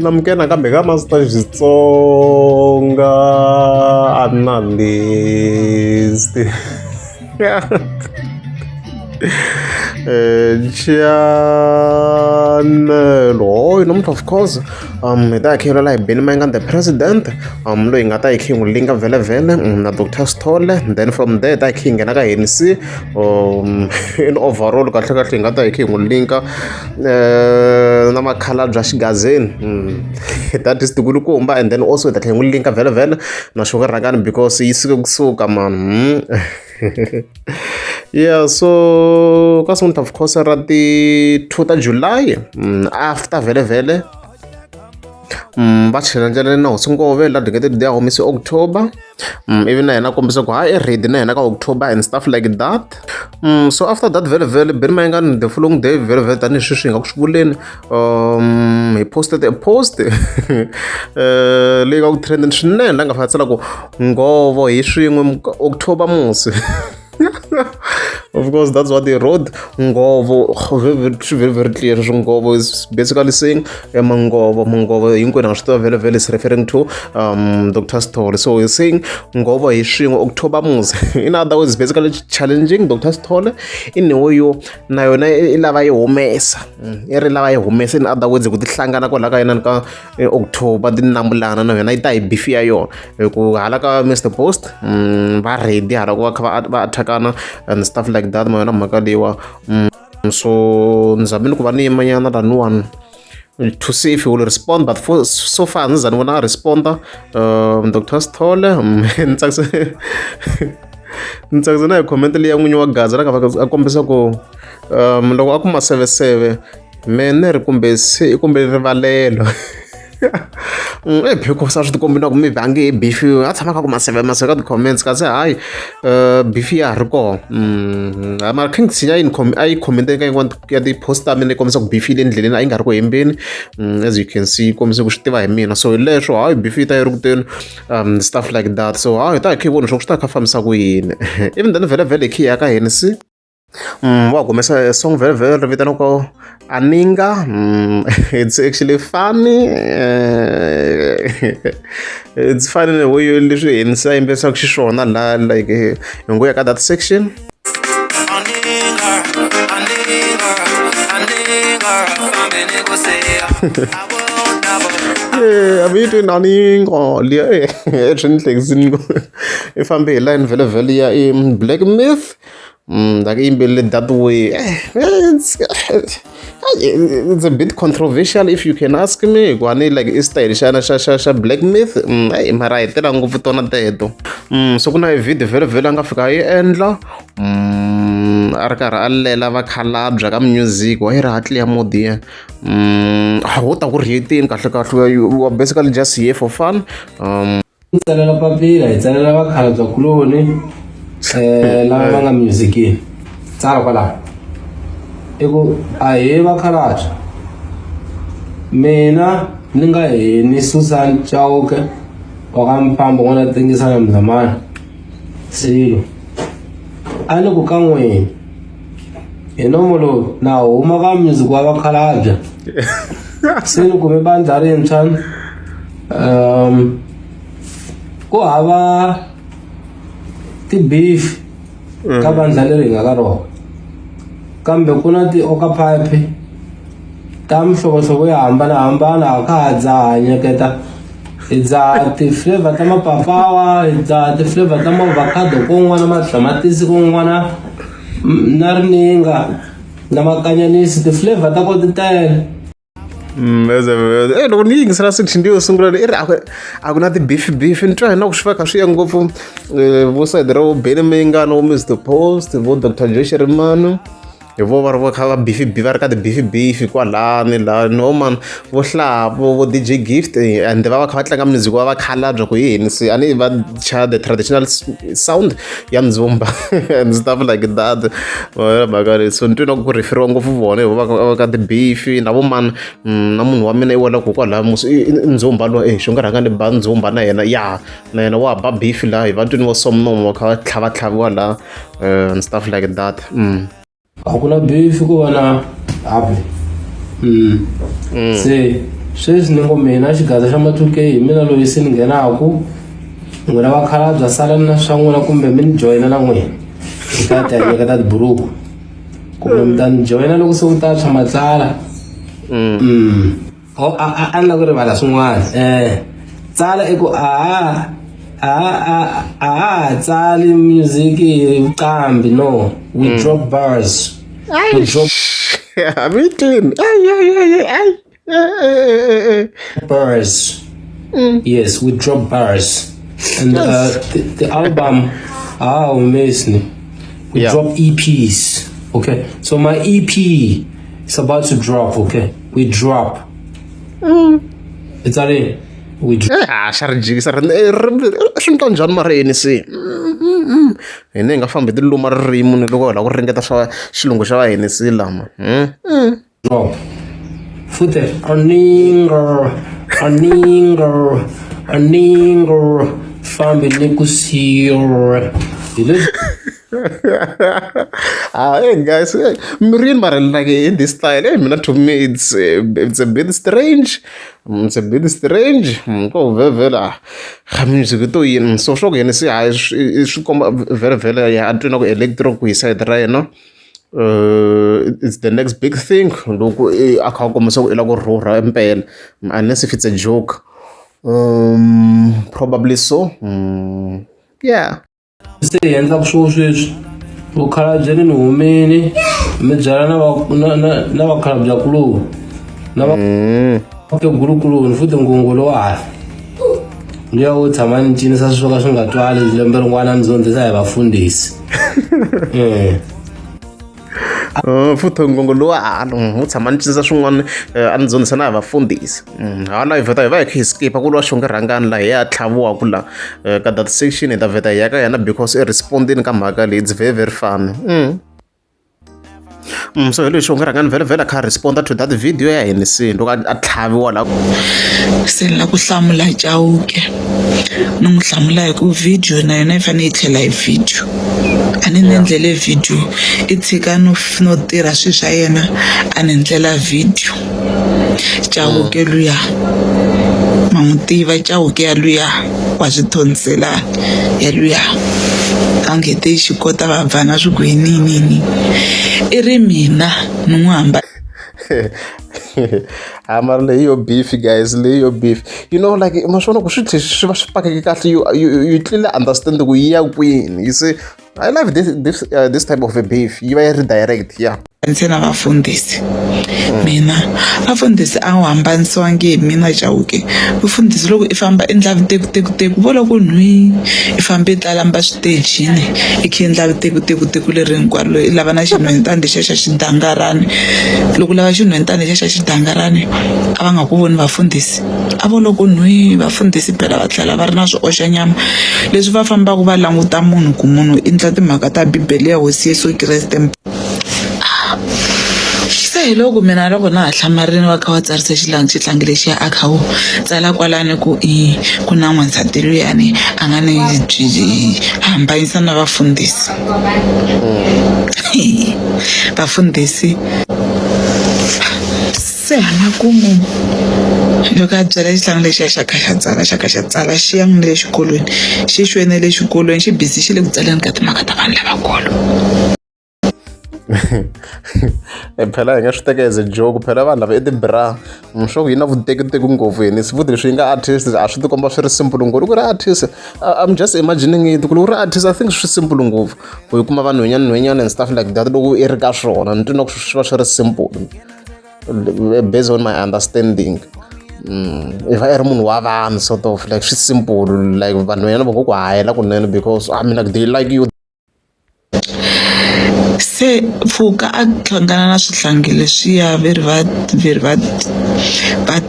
namkena kambe ka master Xitsonga analyst. Channel not of course ta khelo la Ben Mayengani the president loyi nga ta ikhi n'wi linka vele na Dr. Sithole, then from there ta ikhi nghena ka ANC in overall kahle kahle hi nga ta ikhi n'wi linka na makhalabya xigazeni that is tikulukumba, and then also ta tlhe n'wi linka vele na Sugar Rangani because yi suke kusuka man. Yeah, so ka sunta of course ra ti 2 ta July after vele va challenge na Hosi Ngove la dikete dia humisi October, even na yena kombisa ku ha ready na yena ka October and stuff like that. So after that vele Ben Mayengani the following day vele tani shishi nga kushivuleni he posted a post leyi ka ku trending swinene la nga fatsela ku Ngovo hi swin'we October musi. Of course, that's what they wrote. Ngovo, very clear. Ngovo is basically saying Ngovo Vele is referring to Dr. Sithole. So he's saying Ngovo is showing October months. In other words, basically challenging Dr. Sithole in a way you na yona ilava yi humesa. Lava yi humesa. In other words, kuti hlangana kwala ka yena ka October din namulana na yona ita hi beefy ya yona. Ku hala ka Mr. Post va ready hala ku va attackana and stuff like that mayona mhaka leyiwa. So nizamile ku va ni yimanyana than one to see if he will respond, but for so far ndzi vona responda Dr. Sithole. Ni tsakisa na hi comment leyi ya n'winyi wa Gaza la nga a kombisa ku loko a kuma 77 mene ri kumbe rivalelo because a swi tikombi na ku mi bangi beef a tshama ka ku maseve ka ti-comments kasi hayi beef ya ha ri kona mara khe ngitsinya a yi commente ka yin'wana ya ti-post ta mina yi kombisa ku beef yi le ndleleni a yi nga ri ku hembeni, as you can see yi kombisa ku swi tiva hi mina. So hi leswo hayi beef yi ta yi ri kuteni stuff like that. So hayi hi ta hi khe hi vona swa ku swi ta kha fambisa ku yini. Even then vele hi khe hi ya ka ANC wa humesa song vele ri vitanaka Aninga. It's actually funny. It's funny in a way you literally inside mbesa kushishona la like ngo ya ka that section. Abitu naningo liya etrenhlekisini ifambe hi line vele ya Black Myth. Like that way, it's a bit controversial if you can ask me. Kwani like style sha Black Myth mara hitela ngopfu tona teto. So kuna video vele anga fika yi endla a ri karhi a lela vakhalabya ka music wa yi ri hatli ya modi ho ta ku rating kahle you are basically just here for fun. Tsalela papila hi tsalela vakhalabya kuloni lava va nga music tsala kwala iku a hi vakhalabya mina ni nga heni Susan Chauke wa ka Mphambo n'wana tingisana Mzamani Silo a ni ku ka n'wini hi nomulo na huma ka music wa vakhalabya se ni kume bandla rintshwa ku hava ti-beef ka bandla leri hi nga ka rona, kambe ku na ti-okapipe ta mihlovohlovo yo hambanahambana ha kha ha dzaha nyeketa hi dzaha ti-flavor ta mapapawa, hi dzaha ti-flavor ta maavocado kun'wana, matamatisi kun'wana na rininga na makanyanisi, ti-flavor ta ko ti tele. Loko ni yingisela section leyi yo sungula leyi a ku na ti-beef ni twa hina ku swi faka swi ya ngopfu vo side ra vo Ben Mayengani vo Mr. Post vo Dr. Joyce Rimanu hi vo va ri vo kha va va ri ka ti-beef kwalani lani no man vo Hlapo vo DJ Gift and va kha va tlanga music wa vakhalabya ku yini se a ni va cha the traditional sound ya Mzumba and stuff like that. Mhaka so ni twe na ku referiwa ngopfu vona hi va ka ti-beef na vo man na munhu wa mina i wela ku kwala Ndzumba lo Sugar Rangani ba Ndzumba na yena ya na yena wa ba beef la hi va twini vo Somnomo kha va tlhaviwa la and stuff like that. A ku na beef ku va na happy se sweswi ni ngo mina xigaza xa ma2k hi mina loyi se ni nghenaku n'wina vakhalabya salani na swa n'wina kumbe mi ni joyina na n'wina hi ta tihanyeka ta tiburuku kumbe mi ta ni joyina loko se ku ta tshwa matsala a ni la ku rivala swin'wana tsala i ku tsali music hi vuqambi no we drop bars we drop bars. Yes, we drop bars. And the album, amazing. We drop EPs. Okay, so my EP is about to drop. Okay, we drop. It's already we drop. Njhani mareni se hina hi nga fambi ti luma ririmi ni loko hi lava ku ringeta swa xilungu xa vahini se lama drop futhi aningo fambi ni ku siyo hey guys, mara like in this style, to me it's a bit strange. It's a bit strange. Go very music to in so shock and see I should come very I don't know electro side right now. It's the next big thing. Look, I can't come so unless if it's a joke. Probably so. Yeah. Se endla ku swo sweswi vukhalabya ni humini mi byala na vakhalabyakuloni na vakhegulukuloni futhi ngungulu wa hala liya wo tshama ni cinisa swo ka swi nga twali lembe rin'wana ni dyondzisa hi vafundhisi futhi ngongolo wa hala u tshama ni cinisa swin'wana a ni dyondzisa na hi vafundhisi hala hi vheta hi va hi kha hi skipa ku lwa xonge rhangani laha hi ya tlhaviwaka la ka that section hi ta vheta hi ya ka yena because i respondini ka mhaka leyi it's very very fun so hi lexi u nga rhangani vhele kha responda to that video ya hina se loko a tlhaviwa la se ni la ku hlamula Chauke ni n'wi hlamula hi ku video na yona yi fanele yi tlhela hi video a ni endlele video i tshika no tirha swilo swa yena a ni endlela video Chauke luya ma n'wi tiva Chauke ya luya wa swithonselana ya luya a ngete xi kota va bvana swigwinini i ri mina ni n'wi hamba mara leyi yo beef guys, leyi yo beef, you know, like maswona ku swi swi va swi pakeke kahle you clearly understand ku yi ya kwini. You see, I love this type of a beef, yi va yi ri direct. Yeah, ntsena vafundhisi mina vafundhisi a wu hambanisiwangi hi mina Chauke. Vufundhisi loko i famba endla vutekutekuteku vo loko nhwi i fambe i tlalamba switejini i kha endla vutekutekuteku leri hinkwaro i lava na xinhwentana lexa xa xidangarani. Loko lava xinhwentana lexa xa xidangarani a va nga ku voni vafundhisi a vo loko nhwi vafundhisi phela va tlhela va ri na swi oxa nyama leswi va fambaka va languta munhu ku munhu i endla timhaka ta bibele ya hosi Yesu Kreste. Se loko mina loko na ha hlamarini va kha va tsarise xihlangi lexiya a kha wu tsala kwalani ku na n'wansati luyani a nga ni hambanyisa na vafundhisi vafundhisi se hana kumu loko a byala xihlangi lexiya xa kha xa tsala xi ya n'wi le xikolweni xi xwene le xikolweni xi busy xi le ku tsaleni ka timhaka ta vanhu lavakulu. phela hi nga swi teka as a joke, phela vanhu lava i ti-bra swo yi na vutekuteki ngopfu yini si futhi leswi yi nga artist a swi tikomba swi ri simple ngopfu. Loko ri artist I'm just imagining it, ku loko ri artist I think swi simple ngopfu ku yi kuma vanhwanyana and stuff like that. Loko i ri ka swona ni twina ku swi va swi ri simple based on my understanding. If I ri munhu wa vanhu sort of like swi simple, like vanhwanyana va ngo ku hayela kunene because I mean like they like you. Se Pfuka a hlangana na swihlangi leswiya veri va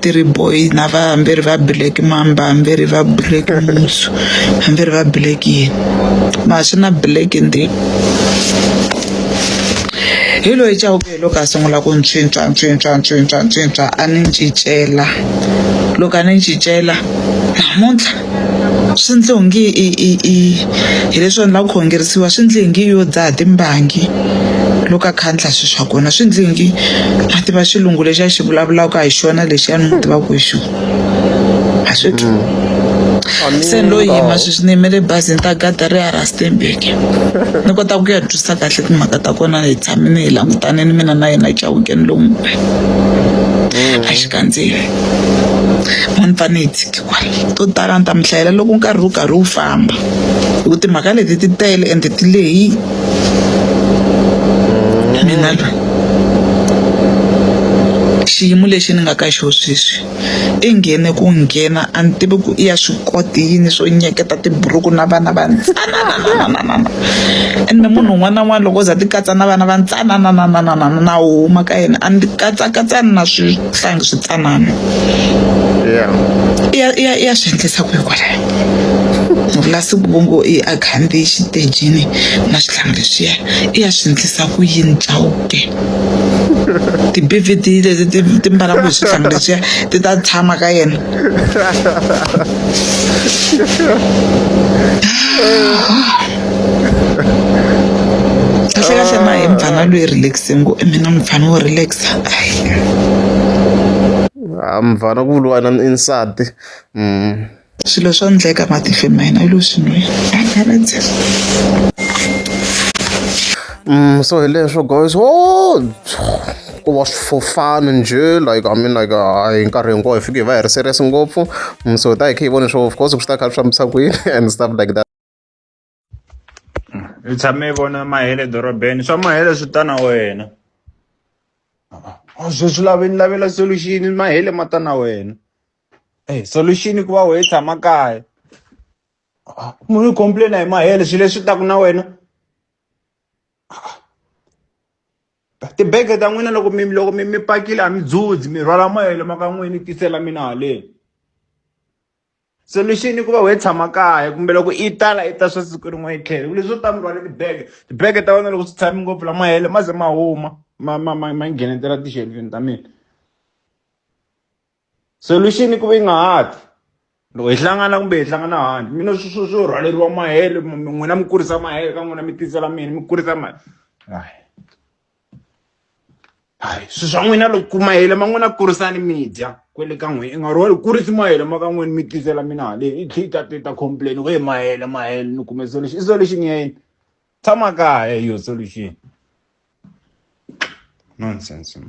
tiri boy na vambirhi va black mamba hambirhi va black musu hambirhi va black yini ma swi na black ndzeni. Hi loyi Chauke loko a sungula ku cinca a ni cincela. Loko a ni cincela namuntlha swi ndle onge hi leswi vanhu va ku khongerisiwa swi ndle ngi yo dzaha timbangi loko a kha a endla swilo swa kona swi ndlingi a tiva xilungu lexi a xi vulavulaka hi xona lexi a ni n'wi tivaka hi xona a swi twi se ni lo yima sweswi ni yimele bazi ni ta gada ri ya Rustenburg ni kota ku ya twisisa kahle timhaka ta kona hi tshamini hi langutaneni mina na yena Chauke lowun'we a xi kandziyile munhu fane hi tshiki kwala to tala ni ta mi hlayela loko nkarhi wu karhi wu famba hi ku timhaka leti ti tele ende ti lehi mina loyi xiyimo lexi ni nga ka xo sweswi i nghene ku nghena a ni tivi ku i ya swi koti yini swo nyeketa tiburuku na vana va ntsanananananana ende munhu un'wana na un'wana loko u za ti katsa na vana va ntsananananana na huma ka yena a ni katsakatsani na swihlangi switsanana ya swi endlisa ku hikwalaho vula siku vongo a khandziye xitejini na swihlangi leswiya i ya swi endlisa ku yini Chauke ti-BVD leti ti mbalaka hi swihlangi leswiya ti ta tshama ka yena kahle kahle na hi mfana loyi relaxe ngo mina mfana wo relaxa mfana ku vuliwa na insati swilo swa endleka matifeni ma hina yi lo swin'we so hi leswo guys ku va swifofana nje like I mean like hi nkarhi hinkwawo hi fike hi va hi ri serious ngopfu so ta hi kha hi vona swo of course ku swi ta kha swi fambisa kwini and stuff like that. Hi tshame hi vona Mahele dorobeni swa Mahele swi ta na wena a swi lavi ni lavela solution Mahele ma ta na wena solution ku va we tshama kaya munhu complain hi Mahele swilo leswi taku na wena tibege ta n'wina loko mi pakile a mi dzudzi mi rhwala Mahele maka n'wini tisela mina haleni solution ku va we tshama kaya kumbe loko i tala i ta swa siku rin'wana i tlhela leswo ta mi rhwale tibege ta wena loko swi tshami ngopfu la Mahele ma ze ma huma ma nghenetela tixelifini ta mina solution ku va yi nga hati loko hi hlangana kumbe hi hlangana handle mina swo rhwaleriwa Mahele n'wina mi kurisa Mahele ka n'wina mi tisela mina mi kurisa hayi swilo swa n'wina loko Mahele ma n'wina kurisani mi dya kwele ka n'wina i nga rhwali kurisi Mahele ma ka n'wina mi tisela mina haleni i tlhela ta complain ku Mahele ni kume solution i solution ya yini tshama kaya hiyo solution nonsense.